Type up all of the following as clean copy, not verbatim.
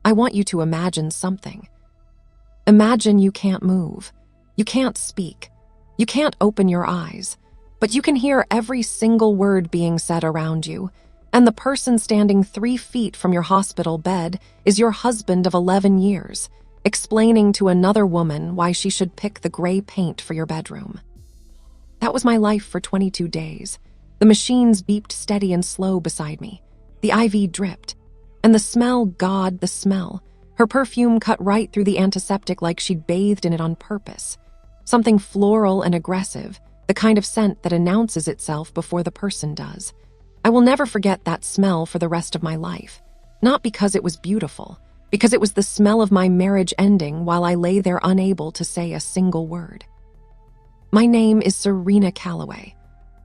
I want you to imagine something. Imagine you can't move. You can't speak. You can't open your eyes. But you can hear every single word being said around you. And the person standing 3 feet from your hospital bed is your husband of 11 years, explaining to another woman why she should pick the gray paint for your bedroom. That was my life for 22 days. The machines beeped steady and slow beside me. The IV dripped. And the smell, God, the smell. Her perfume cut right through the antiseptic like she'd bathed in it on purpose. Something floral and aggressive, the kind of scent that announces itself before the person does. I will never forget that smell for the rest of my life. Not because it was beautiful, because it was the smell of my marriage ending while I lay there unable to say a single word. My name is Serena Calloway.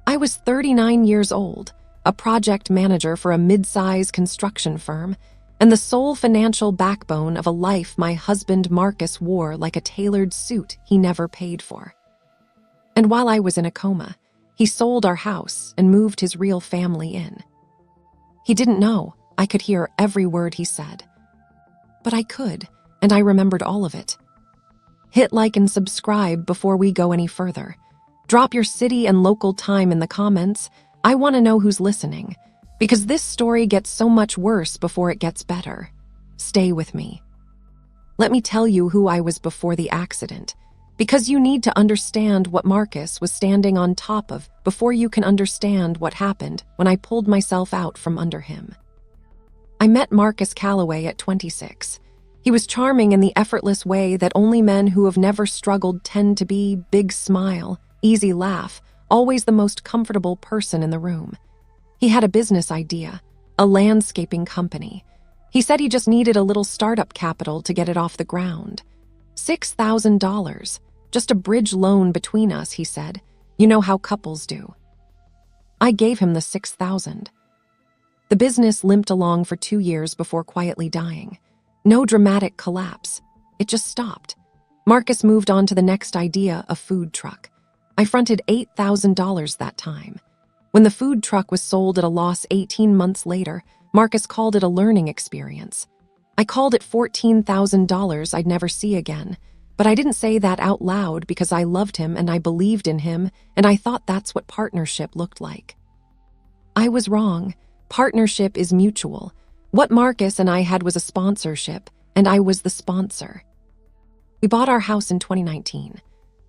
I was 39 years old, a project manager for a mid-size construction firm, and the sole financial backbone of a life my husband Marcus wore like a tailored suit he never paid for. And while I was in a coma, he sold our house and moved his real family in. He didn't know I could hear every word he said. But I could, and I remembered all of it. Hit like and subscribe before we go any further. Drop your city and local time in the comments. I want to know who's listening, because this story gets so much worse before it gets better. Stay with me. Let me tell you who I was before the accident, because you need to understand what Marcus was standing on top of before you can understand what happened when I pulled myself out from under him. I met Marcus Calloway at 26. He was charming in the effortless way that only men who have never struggled tend to be: big smile, easy laugh, always the most comfortable person in the room. He had a business idea, a landscaping company. He said he just needed a little startup capital to get it off the ground. $6,000, just a bridge loan between us, he said. You know how couples do. I gave him the $6,000. The business limped along for 2 years before quietly dying. No dramatic collapse. It just stopped. Marcus moved on to the next idea, a food truck. I fronted $8,000 that time. When the food truck was sold at a loss 18 months later, Marcus called it a learning experience. I called it $14,000 I'd never see again, but I didn't say that out loud because I loved him and I believed in him, and I thought that's what partnership looked like. I was wrong. Partnership is mutual. What Marcus and I had was a sponsorship, and I was the sponsor. We bought our house in 2019,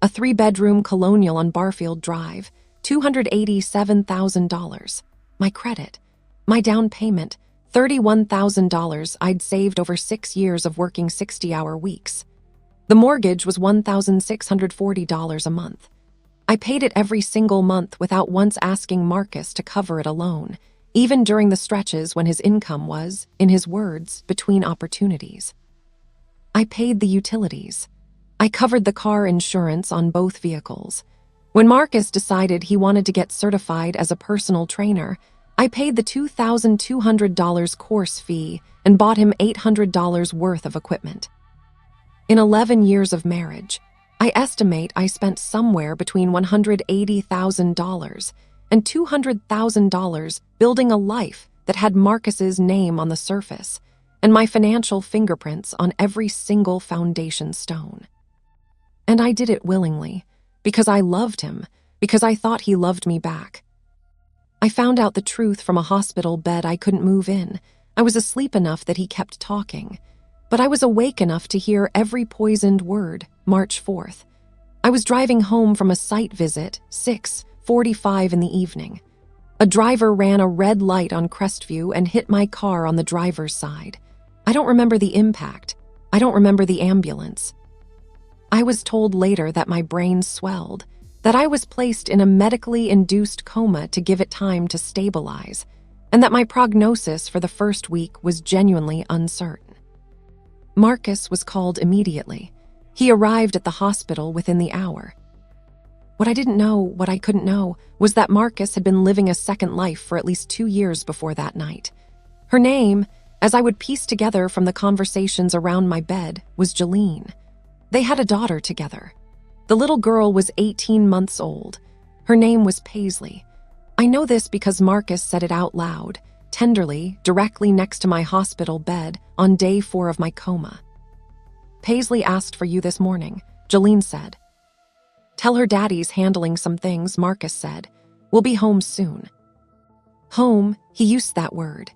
a 3-bedroom colonial on Barfield Drive, $287,000. My credit, my down payment, $31,000 I'd saved over 6 years of working 60-hour weeks. The mortgage was $1,640 a month. I paid it every single month without once asking Marcus to cover it alone, even during the stretches when his income was, in his words, between opportunities. I paid the utilities. I covered the car insurance on both vehicles. When Marcus decided he wanted to get certified as a personal trainer, I paid the $2,200 course fee and bought him $800 worth of equipment. In 11 years of marriage, I estimate I spent somewhere between $180,000 and $200,000 building a life that had Marcus's name on the surface and my financial fingerprints on every single foundation stone. And I did it willingly, because I loved him, because I thought he loved me back. I found out the truth from a hospital bed I couldn't move in. I was asleep enough that he kept talking, but I was awake enough to hear every poisoned word. March 4th. I was driving home from a site visit, 6:45 in the evening. A driver ran a red light on Crestview and hit my car on the driver's side. I don't remember the impact. I don't remember the ambulance. I was told later that my brain swelled, that I was placed in a medically induced coma to give it time to stabilize, and that my prognosis for the first week was genuinely uncertain. Marcus was called immediately. He arrived at the hospital within the hour. What I didn't know, what I couldn't know, was that Marcus had been living a second life for at least 2 years before that night. Her name, as I would piece together from the conversations around my bed, was Jolene. They had a daughter together. The little girl was 18 months old. Her name was Paisley. I know this because Marcus said it out loud, tenderly, directly next to my hospital bed on day 4 of my coma. "Paisley asked for you this morning," Jolene said. "Tell her daddy's handling some things," Marcus said. "We'll be home soon." Home, he used that word.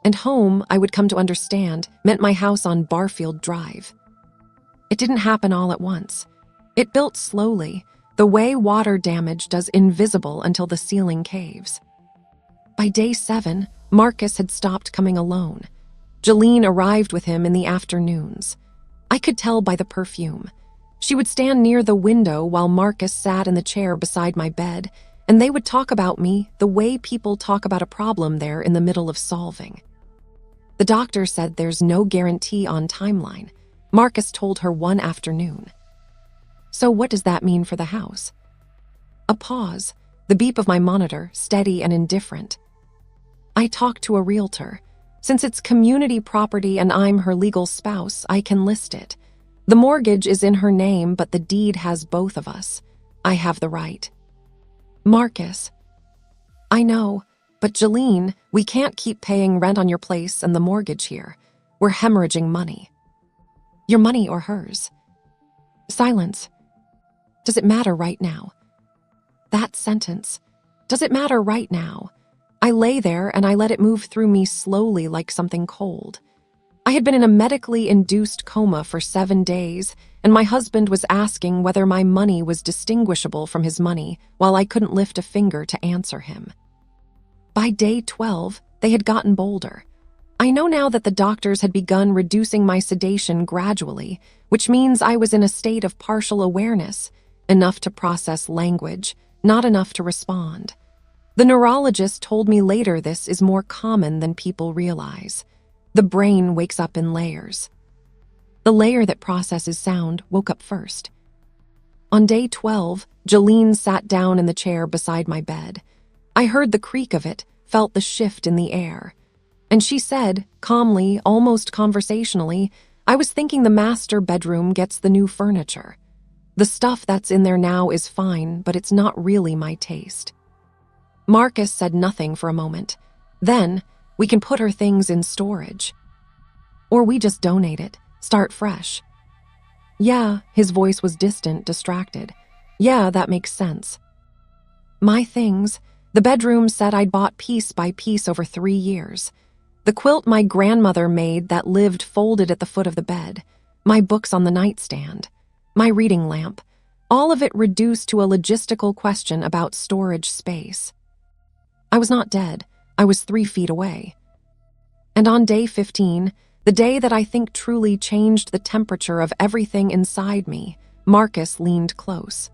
And home, I would come to understand, meant my house on Barfield Drive. It didn't happen all at once. It built slowly, the way water damage does, invisible until the ceiling caves. By day 7, Marcus had stopped coming alone. Jolene arrived with him in the afternoons. I could tell by the perfume. She would stand near the window while Marcus sat in the chair beside my bed, and they would talk about me the way people talk about a problem they're in the middle of solving. "The doctor said there's no guarantee on timeline," Marcus told her one afternoon. "So what does that mean for the house?" A pause, the beep of my monitor, steady and indifferent. "I talked to a realtor. Since it's community property and I'm her legal spouse, I can list it. The mortgage is in her name, but the deed has both of us. I have the right." "Marcus." "I know, but Jolene, we can't keep paying rent on your place and the mortgage here. We're hemorrhaging money." "Your money or hers?" Silence. "Does it matter right now?" That sentence. Does it matter right now? I lay there and I let it move through me slowly like something cold. I had been in a medically induced coma for 7 days, and my husband was asking whether my money was distinguishable from his money while I couldn't lift a finger to answer him. By day 12, they had gotten bolder. I know now that the doctors had begun reducing my sedation gradually, which means I was in a state of partial awareness, enough to process language, not enough to respond. The neurologist told me later this is more common than people realize. The brain wakes up in layers. The layer that processes sound woke up first. On day 12, Jolene sat down in the chair beside my bed. I heard the creak of it, felt the shift in the air. And she said, calmly, almost conversationally, "I was thinking the master bedroom gets the new furniture. The stuff that's in there now is fine, but it's not really my taste." Marcus said nothing for a moment. "Then, we can put her things in storage. Or we just donate it, start fresh." "Yeah," his voice was distant, distracted. "Yeah, that makes sense." My things, the bedroom set I'd bought piece by piece over 3 years. The quilt my grandmother made that lived folded at the foot of the bed. My books on the nightstand. My reading lamp. All of it reduced to a logistical question about storage space. I was not dead. I was 3 feet away. And on day 15, the day that I think truly changed the temperature of everything inside me, Marcus leaned close.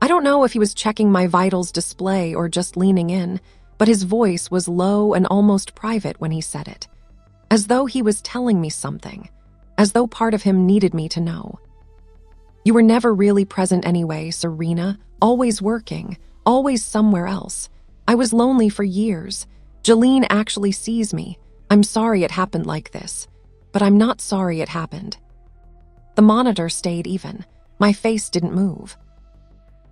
I don't know if he was checking my vitals display or just leaning in, but his voice was low and almost private when he said it. As though he was telling me something. As though part of him needed me to know. "You were never really present anyway, Serena. Always working. Always somewhere else. I was lonely for years. Jolene actually sees me. I'm sorry it happened like this. But I'm not sorry it happened." The monitor stayed even. My face didn't move.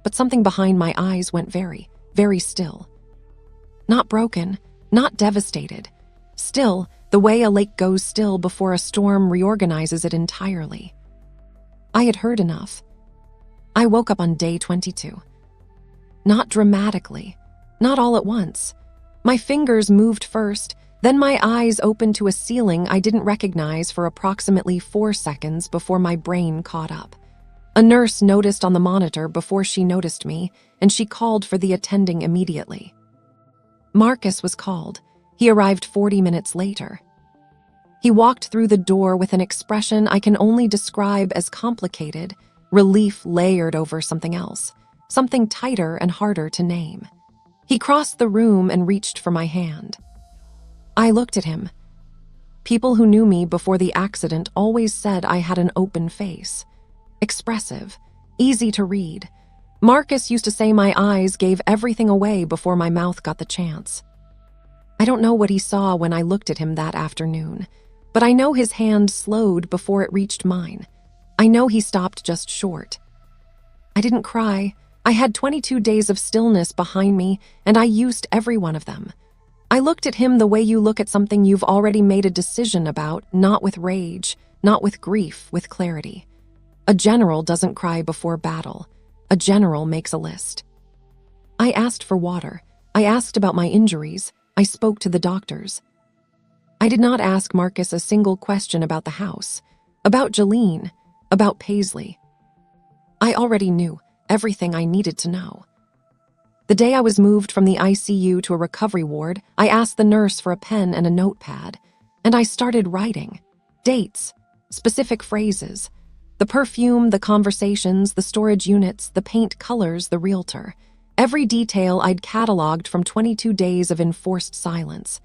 But something behind my eyes went very, very still. Not broken, not devastated. Still, the way a lake goes still before a storm reorganizes it entirely. I had heard enough. I woke up on day 22. Not dramatically, not all at once. My fingers moved first, then my eyes opened to a ceiling I didn't recognize for approximately 4 seconds before my brain caught up. A nurse noticed on the monitor before she noticed me, and she called for the attending immediately. Marcus was called. He arrived 40 minutes later. He walked through the door with an expression I can only describe as complicated, relief layered over something else, something tighter and harder to name. He crossed the room and reached for my hand. I looked at him. People who knew me before the accident always said I had an open face. Expressive, easy to read. Marcus used to say my eyes gave everything away before my mouth got the chance. I don't know what he saw when I looked at him that afternoon, but I know his hand slowed before it reached mine. I know he stopped just short. I didn't cry. I had 22 days of stillness behind me, and I used every one of them. I looked at him the way you look at something you've already made a decision about, not with rage, not with grief, with clarity. A general doesn't cry before battle. A general makes a list. I asked for water. I asked about my injuries. I spoke to the doctors. I did not ask Marcus a single question about the house, about Jolene, about Paisley. I already knew everything I needed to know. The day I was moved from the ICU to a recovery ward, I asked the nurse for a pen and a notepad, and I started writing. Dates, specific phrases, the perfume, the conversations, the storage units, the paint colors, the realtor. Every detail I'd cataloged from 22 days of enforced silence.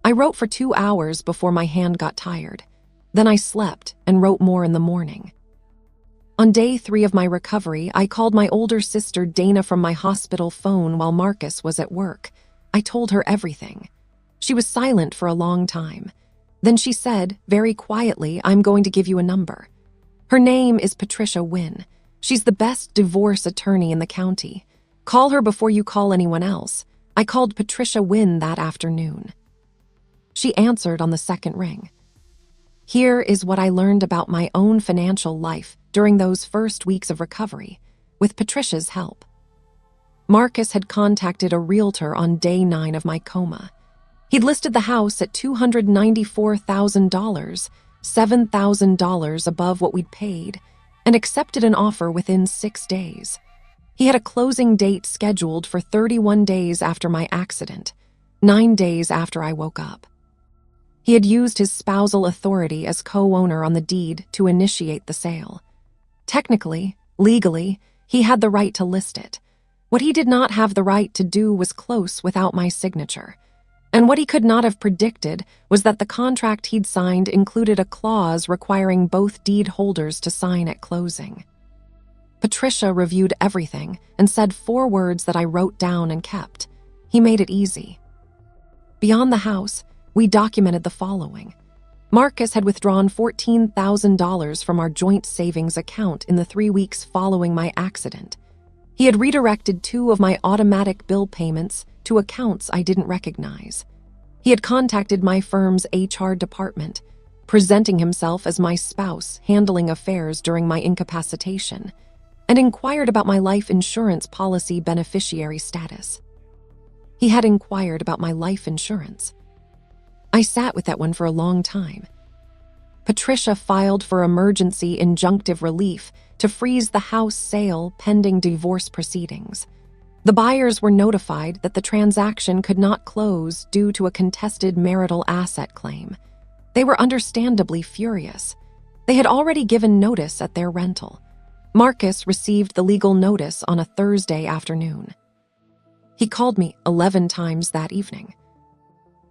I wrote for 2 hours before my hand got tired. Then I slept and wrote more in the morning. On day 3 of my recovery, I called my older sister Dana from my hospital phone while Marcus was at work. I told her everything. She was silent for a long time. Then she said, very quietly, "I'm going to give you a number. Her name is Patricia Wynn. She's the best divorce attorney in the county. Call her before you call anyone else." I called Patricia Wynn that afternoon. She answered on the second ring. Here is what I learned about my own financial life during those first weeks of recovery, with Patricia's help. Marcus had contacted a realtor on day 9 of my coma. He'd listed the house at $294,000, $7,000 above what we'd paid, and accepted an offer within 6 days. He had a closing date scheduled for 31 days after my accident, 9 days after I woke up. He had used his spousal authority as co-owner on the deed to initiate the sale. Technically, legally, he had the right to list it. What he did not have the right to do was close without my signature. And what he could not have predicted was that the contract he'd signed included a clause requiring both deed holders to sign at closing. Patricia reviewed everything and said 4 words that I wrote down and kept. He made it easy. Beyond the house, we documented the following. Marcus had withdrawn $14,000 from our joint savings account in the 3 weeks following my accident. He had redirected 2 of my automatic bill payments to accounts I didn't recognize. He had contacted my firm's HR department, presenting himself as my spouse handling affairs during my incapacitation, and inquired about my life insurance policy beneficiary status. He had inquired about my life insurance. I sat with that one for a long time. Patricia filed for emergency injunctive relief to freeze the house sale pending divorce proceedings. The buyers were notified that the transaction could not close due to a contested marital asset claim. They were understandably furious. They had already given notice at their rental. Marcus received the legal notice on a Thursday afternoon. He called me 11 times that evening.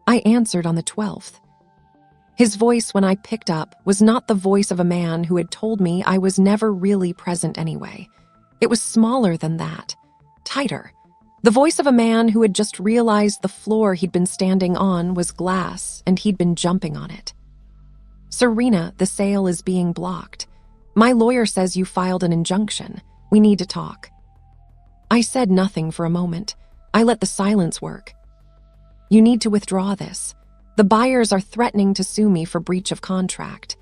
I answered on the 12th. His voice when I picked up was not the voice of a man who had told me I was never really present anyway. It was smaller than that, tighter. The voice of a man who had just realized the floor he'd been standing on was glass and he'd been jumping on it. "Serena, the sale is being blocked. My lawyer says you filed an injunction. We need to talk." I said nothing for a moment. I let the silence work. "You need to withdraw this. The buyers are threatening to sue me for breach of contract.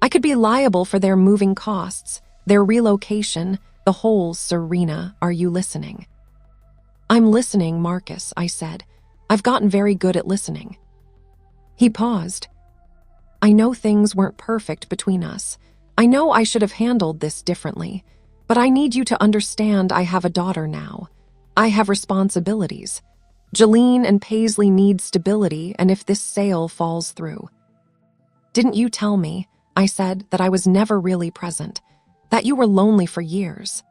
I could be liable for their moving costs, their relocation, the whole. Serena, are you listening?" "I'm listening, Marcus," I said. "I've gotten very good at listening." He paused. "I know things weren't perfect between us. I know I should have handled this differently, but I need you to understand I have a daughter now. I have responsibilities. Jolene and Paisley need stability, and if this sale falls through." "Didn't you tell me," I said, "that I was never really present, that you were lonely for years?"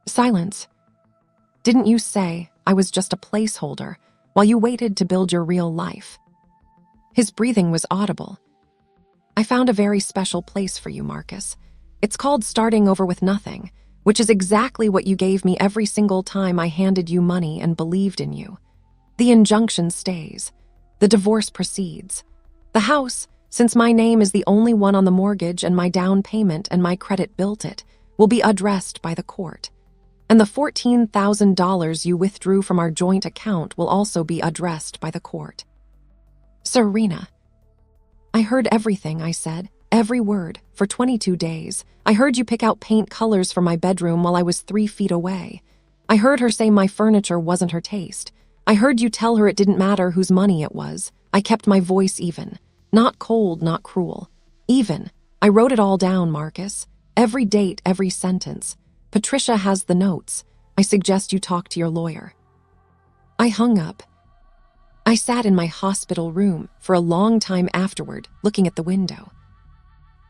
Silence. "Didn't you say I was just a placeholder while you waited to build your real life?" His breathing was audible. "I found a very special place for you, Marcus. It's called starting over with nothing, which is exactly what you gave me every single time I handed you money and believed in you. The injunction stays. The divorce proceeds. The house, since my name is the only one on the mortgage and my down payment and my credit built it, will be addressed by the court. And the $14,000 you withdrew from our joint account will also be addressed by the court." "Serena." "I heard everything," I said. "Every word, for 22 days. I heard you pick out paint colors for my bedroom while I was 3 feet away. I heard her say my furniture wasn't her taste. I heard you tell her it didn't matter whose money it was. I kept my voice even. Not cold, not cruel. Even. I wrote it all down, Marcus. Every date, every sentence. Patricia has the notes. I suggest you talk to your lawyer." I hung up. I sat in my hospital room for a long time afterward, looking at the window.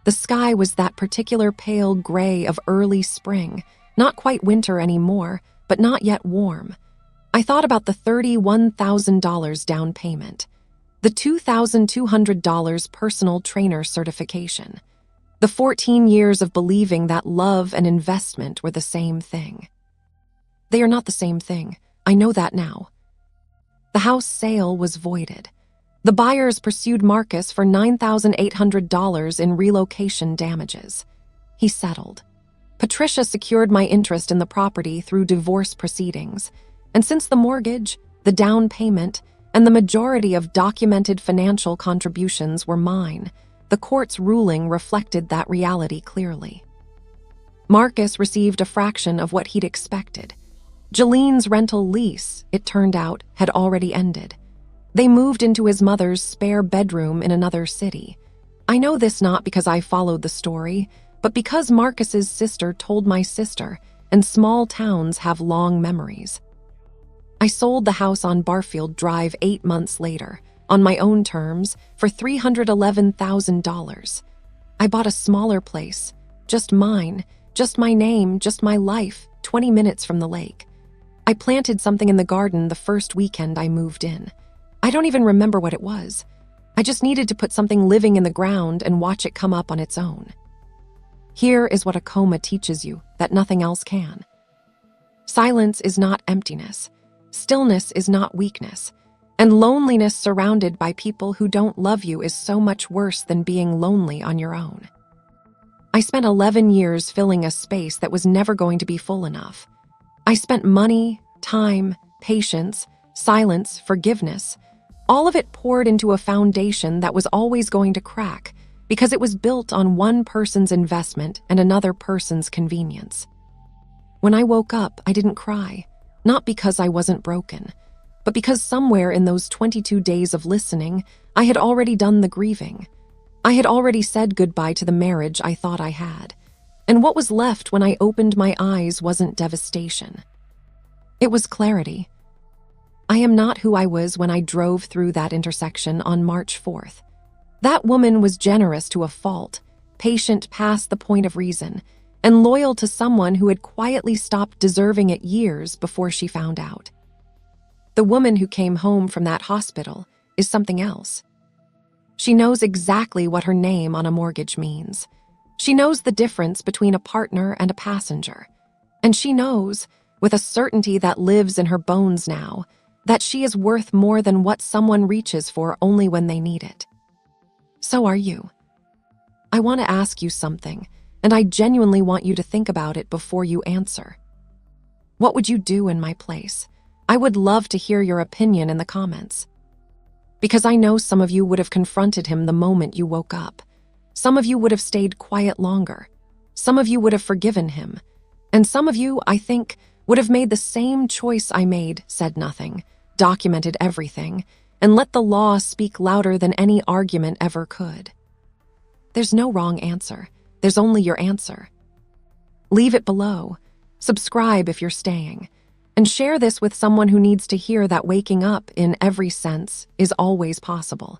The sky was that particular pale gray of early spring, not quite winter anymore, but not yet warm. I thought about the $31,000 down payment, the $2,200 personal trainer certification, the 14 years of believing that love and investment were the same thing. They are not the same thing. I know that now. The house sale was voided. The buyers pursued Marcus for $9,800 in relocation damages. He settled. Patricia secured my interest in the property through divorce proceedings, and since the mortgage, the down payment, and the majority of documented financial contributions were mine, the court's ruling reflected that reality clearly. Marcus received a fraction of what he'd expected. Jalene's rental lease, it turned out, had already ended. They moved into his mother's spare bedroom in another city. I know this not because I followed the story, but because Marcus's sister told my sister, and small towns have long memories. I sold the house on Barfield Drive 8 months later, on my own terms, for $311,000. I bought a smaller place, just mine, just my name, just my life, 20 minutes from the lake. I planted something in the garden the first weekend I moved in. I don't even remember what it was. I just needed to put something living in the ground and watch it come up on its own. Here is what a coma teaches you that nothing else can. Silence is not emptiness. Stillness is not weakness. And loneliness surrounded by people who don't love you is so much worse than being lonely on your own. I spent 11 years filling a space that was never going to be full enough. I spent money, time, patience, silence, forgiveness. All of it poured into a foundation that was always going to crack because it was built on one person's investment and another person's convenience. When I woke up, I didn't cry, not because I wasn't broken, but because somewhere in those 22 days of listening, I had already done the grieving. I had already said goodbye to the marriage I thought I had, and what was left when I opened my eyes wasn't devastation. It was clarity. I am not who I was when I drove through that intersection on March 4th. That woman was generous to a fault, patient past the point of reason, and loyal to someone who had quietly stopped deserving it years before she found out. The woman who came home from that hospital is something else. She knows exactly what her name on a mortgage means. She knows the difference between a partner and a passenger. And she knows, with a certainty that lives in her bones now, that she is worth more than what someone reaches for only when they need it. So are you. I want to ask you something, and I genuinely want you to think about it before you answer. What would you do in my place? I would love to hear your opinion in the comments. Because I know some of you would have confronted him the moment you woke up. Some of you would have stayed quiet longer. Some of you would have forgiven him. And some of you, I think, would have made the same choice I made, said nothing, documented everything, and let the law speak louder than any argument ever could. There's no wrong answer. There's only your answer. Leave it below. Subscribe if you're staying. And share this with someone who needs to hear that waking up, in every sense, is always possible.